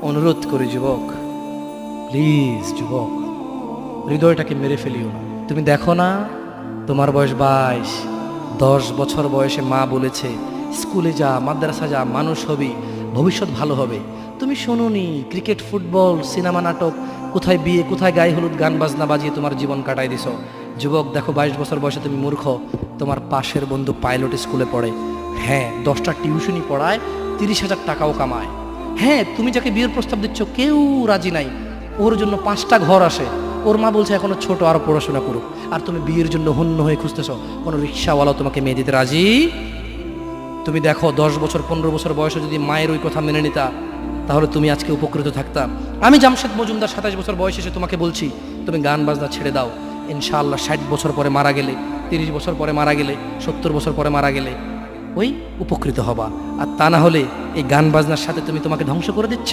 অনুরোধ করি যুবক, প্লিজ যুবক, হৃদয়টাকে মেরে ফেলিও না। তুমি দেখো না, তোমার বয়স 22, 10 বছর বয়সে মা বলেছে স্কুলে যা, মাদ্রাসা যা, মানুষ হবি, ভবিষ্যৎ ভালো হবে। তুমি শোনোনি ক্রিকেট, ফুটবল, সিনেমা, নাটক, কোথায় বিয়ে, কোথায় গায়ে হলুদ, গান বাজনা বাজিয়ে তোমার জীবন কাটাই দিছো। যুবক দেখো, 22 বছর বয়সে তুমি মূর্খ। তোমার পাশের বন্ধু পাইলট স্কুলে পড়ে, হ্যাঁ 10টা টিউশনি পড়ায়, 30,000 টাকাও কামায়। হ্যাঁ, তুমি যাকে বিয়ের প্রস্তাব দিচ্ছ কেউ রাজি নাই, ওর জন্য 5টা ঘর আসে, ওর মা বলছে এখনো ছোট, আরো পড়াশোনা করুক, আর তুমি বিয়ের জন্য হন্য হয়ে খুঁজতেছ, কোনো রিক্সাওয়ালাও তোমাকে মেয়ে দিতে রাজি। তুমি দেখো 10 বছর 15 বছর বয়সে যদি মায়ের ওই কথা মেনে নিতা, তাহলে তুমি আজকে উপকৃত থাকতা। আমি জামশেদ মজুমদার 27 বছর বয়স এসে তোমাকে বলছি তুমি গান বাজনা ছেড়ে দাও। ইনশাআল্লাহ 60 বছর পরে মারা গেলে, 30 বছর পরে মারা গেলে, 70 বছর পরে মারা গেলে ওই উপকৃত হবা। আর তা না হলে এই গান বাজনার সাথে তুমি তোমাকে ধ্বংস করে দিচ্ছ।